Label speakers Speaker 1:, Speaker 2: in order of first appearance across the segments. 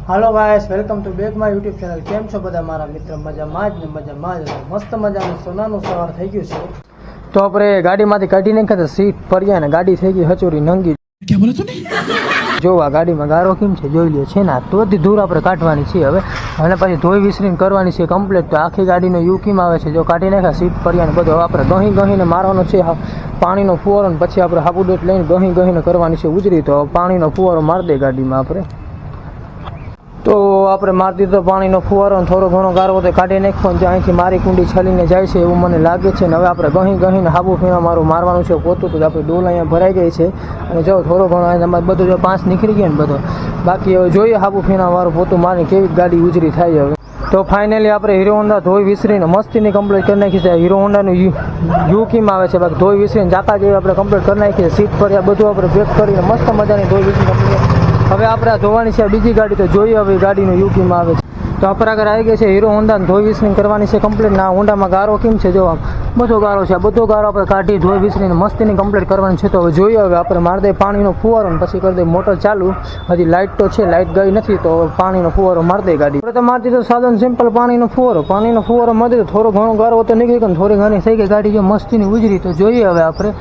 Speaker 1: Hello guys, welcome to back my YouTube channel. કેમ છો બધા મારા મિત્ર? મજામાં જ ને મજામાં જ. મસ્ત મજાનું સોનાનું સવાર થઈ ગયું છે. તો આપણે ગાડીમાંથી કાઢી નાખ્યા સીટ પડ્યા ને ગાડી થઈ ગઈ હચોરી નંગી.
Speaker 2: क्या बोला तूने?
Speaker 1: જો આ ગાડીમાં ગારો કેમ છે જોઈ લ્યો છે ને. તો બધી ધૂળ આપણે કાઢવાની છે હવે અને પછી ધોઈ વિસરીને કરવાની છે કમ્પ્લીટ. તો આખી ગાડીનો યુકીમાં આવે છે. જો કાઢી નાખ્યા સીટ પડ્યા ને બધું આપણે ગહીને મારવાનો છે પાણીનો ફુવારો ને પછી આપણે હાબુડેટ લઈને ગહીને કરવાની છે ઉજરી. તો પાણીનો ફુવારો મારી દે ગાડીમાં આપણે. તો આપણે મારી દીધો પાણીનો ફુવારો થોડો ઘણો ગારો તો કાઢી નાખ્યો ને અહીંથી મારી કુંડી છલીને જાય છે એવું મને લાગે છે ને. હવે આપણે ગહીને હાબુ ફીણા મારવાનું છે પોતું. તો આપણે ડોલ અહીંયા ભરાઈ ગઈ છે અને જો થોડો ઘણો અમારે બધું જો 5 નીકળી ગયા ને બધો બાકી હવે જોઈએ હાબુ ફીણા વાળું પોતું મારી કેવી ગાડી ઉજરી થાય હવે. તો ફાઇનલી આપણે હીરો હોન્ડા ધોઈ વિસરીને મસ્તીની કમ્પ્લીટ કરી નાખી છે. હીરો હોન્ડાનું યુકીમાં આવે છે બાકી ધોઈ વિસરીને જાતા જેવી આપણે કમ્પ્લીટ કરી નાખી છે. સીટ પર બધું આપણે પેક કરીને મસ્ત મજાની ધોઈ વિસરી કમ્પ્લીટ. હવે આપણે આ ધોવાની છે બીજી ગાડી. તો જોઈએ હવે ગાડીનું યુકીમાં આવે છે. તો આપણે આગળ આવી ગઈ છે હીરો હોન્ડાને ધોઈ વિસરીને કરવાની છે કમ્પ્લીટ. ના હોન્ડામાં ગારો કેમ છે જો બધો ગારો છે. બધો ગારો આપણે કાઢી ધોઈ વિસરીને મસ્તીની કમ્પ્લીટ કરવાની છે. તો હવે જોઈએ હવે આપણે મારી દઈએ પાણીનો ફુવારો ને પછી કરી દઈએ મોટર ચાલુ. હજી લાઇટ તો છે, લાઇટ ગઈ નથી તો પાણીનો ફુવારો મારી દઈએ ગાડી. આપણે તો મારી દીધો સાધન સિમ્પલ પાણીનો ફુવારો મારી દીધો. થોડો ઘણો ગારો તો નીકળી ગયો, થોડી ઘણી થઈ ગઈ ગાડી જો મસ્તીની ઉજરી. તો જોઈએ હવે આપણે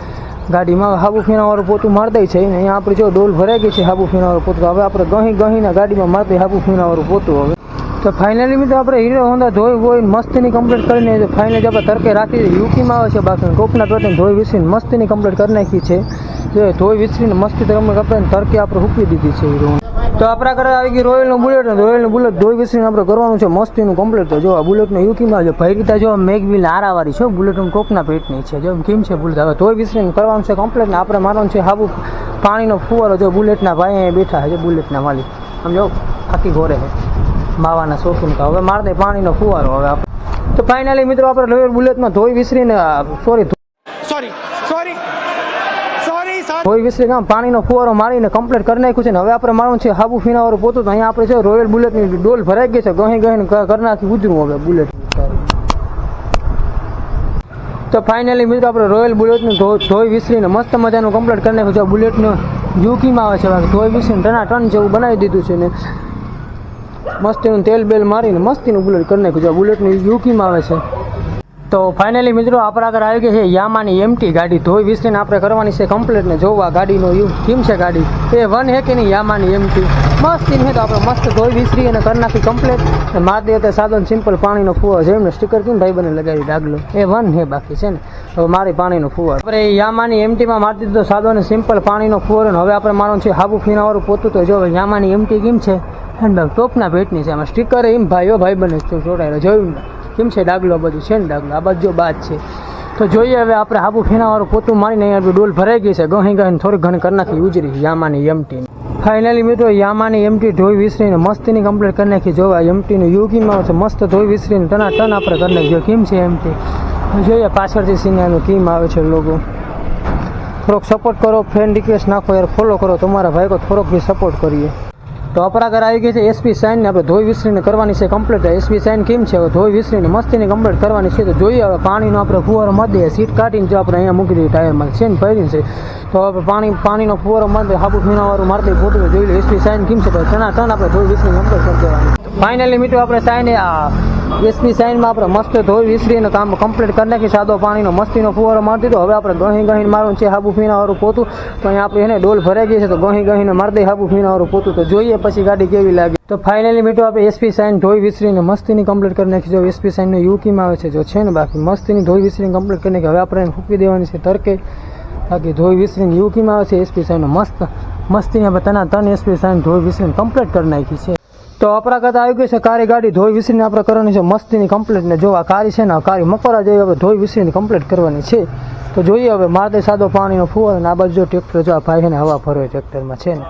Speaker 1: ગાડીમાં હાબુ ફીણાવાળું પોતું મારી દઈ છે. અહીંયા આપણે જો ડોલ ભરાઈ ગઈ છે હાબુ ફીણાવાળું પોતું. હવે આપણે ગહીને ગાડીમાં મારી દઈએ હાબુ ફીણાવાળું પોતું. હવે તો ફાઇનલી મિત્રો આપણે હીરો હોન્ડા ધોઈ મસ્તીની કમ્પ્લીટ કરીને ફાઇનલી આપણે તરકે રાખી યુકીમાં આવે છે. બાકી કોપના પેટને ધોઈ વિસરીને મસ્તીની કમ્પ્લીટ કરી નાખી છે. જો ધોઈ વિસરીને મસ્તી આપણે તરકે આપણે હૂકવી દીધી છે હીરો. તો આપણા ઘરે આવી ગઈ રોયલનું બુલેટ ધોઈ વિસરીને આપણે કરવાનું છે મસ્તીનું કમ્પ્લીટ. તો જો આ બુલેટનું યુકીમાં જો ભાઈ રીતા જો મેગવીલ આરાવાળી છે બુલેટનું કોકના પેટની છે. જો કેમ છે બુલેટ હવે ધોઈ વિસરીને કરવાનું છે કમ્પ્લીટ. ને આપણે મારવાનું છે હાબુ પાણીનો ફુવારો. જો બુલેટના ભાઈ અહીંયા બેઠા છે બુલેટના માલિક આમ જો ફાકી ઘોરે છે માવાના શોખીન. તો હવે મારી દે પાણીનો ફુવારો. હવે આપણે તો ફાઇનલી મિત્રો આપણે રોયલ બુલેટમાં ધોઈ વિસરીને ધોઈ વિસરી પાણીનો ફુવારો મારીને કમ્પ્લીટ કરી નાખ્યું છે. ને હવે આપણે મારવાનું છે હાબુ ફીણાવાળું પોતું. તો અહીંયા આપણે છે રોયલ બુલેટની ડોલ ભરાઈ ગઈ છે ગહીને કરી નાખી ઉજરું હવે બુલેટ. તો ફાઇનલી મિત્રો આપણે રોયલ બુલેટનું ધોઈ વિસરીને મસ્ત મજાનું કમ્પ્લીટ કરી નાખ્યું છે. બુલેટનું યુકીમાં આવે છે ધોઈ વિસરીને ટન જેવું બનાવી દીધું છે ને મસ્તીનું તેલ બેલ મારીને મસ્તીનું બુલેટ કરી નાખ્યું છે. બુલેટનું યુકીમાં આવે છે. તો ફાઇનલી મિત્રો આપણે આગળ આવી ગઈ છે યામાની એમટી ગાડી ધોઈ વિસરીને આપણે કરવાની છે કમ્પ્લીટ. ને જોવા ગાડીનો કેમ છે ગાડી A1 હે કે નહીં યામાની એમટી મસ્તીની છે. તો આપણે મસ્ત ધોઈ વિસરી અને કરી નાખી કમ્પ્લીટ. મારી દે તો સાધન સિમ્પલ પાણીનો ફુવારો જેમને સ્ટીકર કેમ ભાઈ બને લગાવી ડાગલો A1 હે બાકી છે ને. હવે મારી પાણીનો ફુવારો આપણે યામાની એમટીમાં મારી દીધો સાધન સિમ્પલ પાણીનો ફુવારો. હવે આપણે મારવાનું છે હાબુ ફીણાવાળું પોતું. તો જો યામાની એમટી કેમ છે હેન્ડબેગ ટોપના પેટની છે. આમાં સ્ટીકર એમ ભાઈઓ ભાઈ બને ચોટાયેલો જોયું કેમ છે ડાગલો બધું છે ને ડાગલો આ બાજુ બાદ છે. તો જોઈએ હવે આપણે હાબુ ફીણાવાળું પોતું મારીને અહીંયા ડોલ ભરાઈ ગઈ છે ગહીને થોડી ઘણી કરી નાખી ઉજરી યામાની એમટી. ફાઇનલી મિત્રો યામાની એમટી ધોઈ વિસરીને મસ્તીની કમ્પ્લીટ કરી નાખી. જોવા એમટીનું યુકીમાં આવે છે મસ્ત ધોઈ વિસરીને ટન આપણે કરી નાખી. કેમ છે એમટી જોઈએ પાછળથી સિંગાનું કેમ આવે છે લોકો. થોડોક સપોર્ટ કરો, ફ્રેન્ડ રિક્વેસ્ટ નાખો યાર, ફોલો કરો તમારા ભાઈ કો થોડોક બી સપોર્ટ કરીએ. તો આપણા ઘરે આવી ગઈ છે એસપી સાઇનને આપણે ધોઈ વિસરીને કરવાની છે કમ્પ્લીટ. એસપી સાઇન કેમ છે હવે ધોઈ વિસરીને મસ્તીની કમ્પ્લીટ કરવાની છે. તો જોઈએ હવે પાણીનો આપણે ફુવારો મારી દઈએ. સીટ કાઢીને જો આપણે અહીંયા મૂકી દઈએ ટાયરમાં છે ને ભરીને છે. તો હવે પાણીનો ફુવારો મારી દઈએ હાબુ ફીણાવાળું મારી દઈએ ફોટો જોઈ લે. એસપી સાઇન કેમ છે ટન આપણે ધોઈ વિસરીને કમ્પ્લીટ કરી દેવાની. ફાઇનલી મિત્રો આપણે સાઇને એસપી સાઇનમાં આપણે મસ્ત ધોઈ વિસરીને કામ કમ્પ્લીટ કરી નાખી. સાદો પાણીનો મસ્તીનો ફુવારો મારી દીધો. હવે આપણે ગહીને મારવાનું છે હાબુ ફીણાવાળું પોતું. તો અહીંયા આપણે એને ડોલ ભરાઈ ગઈ છે તો ગહીને મારી દઈએ હાબુ ફીણાવાળું પોતું. તો જોઈએ પછી ગાડી કેવી લાગે. તો ફાઇનલી મિત્રો આપણે એસપી સાઇન ધોઈ વિસરીને મસ્તીની કમ્પ્લીટ કરી નાખી. જો એસપી સાઇનનું યુકીમાં આવે છે જો છે ને બાકી મસ્તીની ધોઈ વિસરીને કમ્પ્લીટ કરી નાખી. હવે આપણે એને ફૂકી દેવાની છે તરકે. બાકી ધોઈ વિસરીને યુકીમાં આવે છે એસપી સાઇનનો મસ્તીની આપણે તન એસપી સાઇન ધોઈ વિસરીને કમ્પ્લીટ કરી નાખી છે. તો આપણા કરતા આવી ગઈ છે કારી ગાડી ધોઈ વિસરીને આપણે કરવાની છે મસ્તીની કમ્પ્લીટ. ને જો આ કારી છે ને કારી મકરા જેવી આપણે ધોઈ વિસરીને કમ્પ્લીટ કરવાની છે. તો જોઈએ હવે મારે સાદો પાણીનો ફુવારો ને આ બાજુ જો ટ્રેક્ટર જો આ ભાઈ છે ને હવા ફરવે ટ્રેક્ટરમાં છે ને.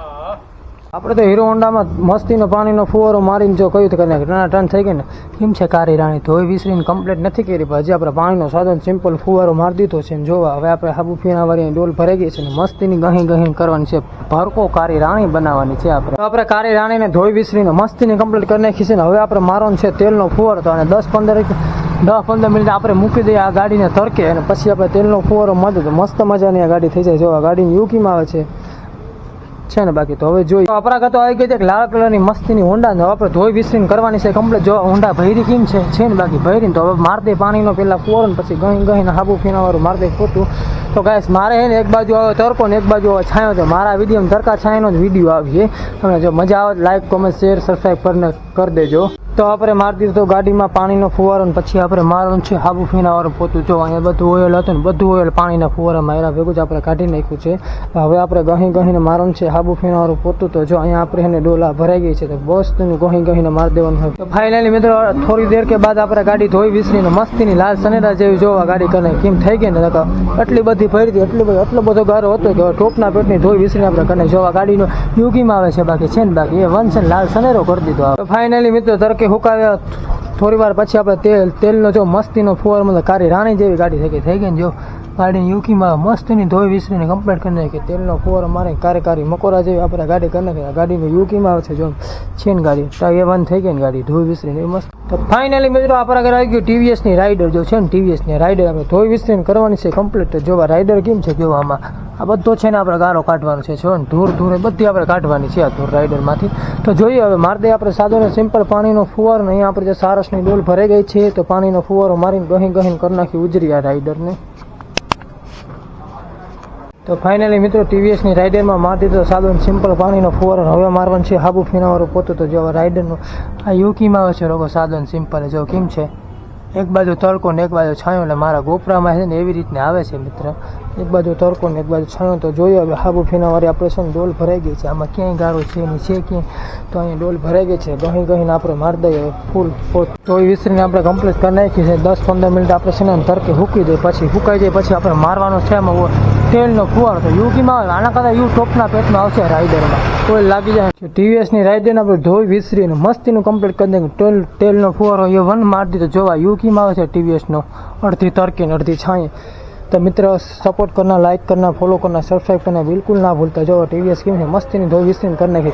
Speaker 1: આપણે તો હીરો હોન્ડામાં મસ્તીનો પાણીનો ફુવારો મારીને જો કહ્યું તો કરી નાખી ટન થઈ ગઈ ને. કેમ છે કારી રાણી ધોઈ વિસરીને કમ્પ્લીટ નથી કરી પણ હજી આપણે પાણીનો સાધન સિમ્પલ ફુવારો મારી દીધો છે. જોવા હવે આપણે હાબુ ફીણાવાળી ડોલ ભરાઈ ગઈ છે ને મસ્તીની ગહીને કરવાની છે. ભરકો કારી રાણી બનાવવાની છે આપણે કારી રાણીને ધોઈ વિસરીને મસ્તીની કમ્પ્લીટ કરી નાખી છે ને. હવે આપણે મારવાનું છે તેલનો ફુવારો. તો અને 10-15 મિનિટ આપણે મૂકી દઈએ આ ગાડીને તરકે અને પછી આપણે તેલનો ફુવારો મારી દઈએ. મસ્ત મજાની આ ગાડી થઈ જાય. જો આ ગાડીની યુકીમાં આવે છે છે ને બાકી તો હવે જોઈએ આપણા તો આવી ગઈ છે લાલ કલરની મસ્તીની હોન્ડા ને આપણે ધોઈ વિસરીને કરવાની છે કમ્પ્લીટ. જો હોન્ડા ભૈરી કેમ છે ને બાકી ભૈરીને તો હવે માર દે પાણીનો પેલા ફોર ને પછી ગહીને હાબુ ફીનાવાળું માર દે ખોટું. તો ગાઈસ મારે છે ને એક બાજુ આવે તડકો ને એક બાજુ આવે છાંયો. તો મારા વિડીયો તડકા છાંયનો જ વિડીયો આવીએ. તમને જો મજા આવે લાઈક કોમેન્ટ શેર સબસ્ક્રાઈબ કરી દેજો. તો આપણે મારી દીધું ગાડીમાં પાણીનો ફુવારો ને પછી આપણે મારવાનું છે હાબુ ફીનાવાળું પોતું. જો અહીંયા બધું ઓઇલ હતું ને બધું ઓઇલ પાણીના ફુવારામાં એના ભેગું જ આપણે કાઢી નાખ્યું છે. હવે આપણે ગહીને મારવાનું છે હાબુ ફીનાવાળું પોતું. તો જો અહીંયા આપણે એને ડોલા ભરાઈ ગઈ છે તો બસ તમે ગહીને મારી દેવાનું હોય. તો ફાઇનલી મિત્રો થોડી દેર કે બાદ આપણે ગાડી ધોઈ વિસરીને મસ્તીની લાલ સનેરા જેવી જોવા ગાડી કરીને કેમ થઈ ગઈ ને એટલી બધી ભરી હતી એટલો બધો ગારો હતો કે ટોપના પેટની ધોઈ વિસરીને આપણે કરીને જોવા ગાડીનો યુગીમાં આવે છે બાકી છે ને બાકી એ વન છે લાલ સનેરો કરી દીધો. તો ફાઇનલી મિત્રો તરકે હુકાવ્યા થોડી વાર પછી આપણે તેલનો જો મસ્તીનો ફુવારો મતલબ કારી રાણી જેવી ગાડી થઈ ગઈ ને જો ગાડીની યુકીમાં મસ્તીની ધોઈ વિસરીને કમ્પ્લીટ કરી નાખી. તેલનો ફુવારો મારે કારી મકોરા જેવી આપણે ગાડી કરી નાખી. ગાડીની યુકીમાં આવે છે જો છે ને ગાડી એ વન થઈ ગઈ ને ગાડી ધોઈ વિસરીને મસ્ત. તો ફાઇનલી મિત્રો આપણા ઘરે આવી ગયું ટીવીએસની રાઇડર જો છે ને ટીવીએસની રાઇડર આપણે ધોઈ વિસરીને કરવાની છે કમ્પ્લીટ. જોવા રાઇડર કેમ છે જો આમાં આ બધો છે ને આપણે ગારો કાઢવાનો છે જો ને ધૂર બધી આપણે કાઢવાની છે આ ધૂર રાઇડરમાંથી. તો જોઈએ હવે મારી દે આપણે સાદો ને સિમ્પલ પાણીનો ફુવારો ને અહીંયા આપણે જે સારસની ડોલ ભરાઈ ગઈ છે તો પાણીનો ફુવારો મારીને ગહીને કરી નાખી ઉજરી આ રાઇડરને. તો ફાઇનલી મિત્રો ટીવીએસની રાઇડરમાં મારી દીધો સાદો સિમ્પલ પાણીનો ફુવારો. હવે મારવાનું છે હાબુ ફીનાવાળું પોતું. તો જો રાઇડરનું આ યુકીમાં આવે છે રોગો સાદો સિમ્પલ જો કેમ છે એક બાજુ તડકો ને એક બાજુ છાંયો. એટલે મારા ગોપરામાં છે ને એવી રીતને આવે છે મિત્ર એક બાજુ તડકો ને એક બાજુ છાંયો. તો જોઈએ હવે હાબુ ફીનાવાળી આપણે છે ને ડોલ ભરાઈ ગઈ છે. આમાં ક્યાંય ગારો છે નહીં છે ક્યાંય તો અહીંયા ડોલ ભરાઈ ગઈ છે. ગહીને આપણે મારી દઈએ ફૂલ પોત. તો એ વિસરીને આપણે કમ્પ્લીટ કરી નાખી છે. 10-15 મિનિટ આપણે છે ને તડકે સૂકી દઈએ પછી સુકાઈ જાય પછી આપણે મારવાનો છે એમાં તેલનો ફુવારો. તો યુકીમાં આવે આના કરતાં યુ ટોપના પેટમાં આવશે રાઇડરમાં કોઈ લાગી જાય. ટીવીએસની રાઇડરને આપણે ધોઈ વિસરીને મસ્તીનું કમ્પ્લીટ કરી દઈએ. તેલનો ફુવારો એ વન મારી દીધો જોવા યુકીમાં આવે છે ટીવીએસનો અડધી તડકી ને અડધી છાંય. तो मित्र सपोर्ट करना, लाइक करना, फॉलो करना, सब्सक्राइब करना बिल्कुल ना भूलता। जो टीवीएस की मस्ती धोई विस्तीन करने की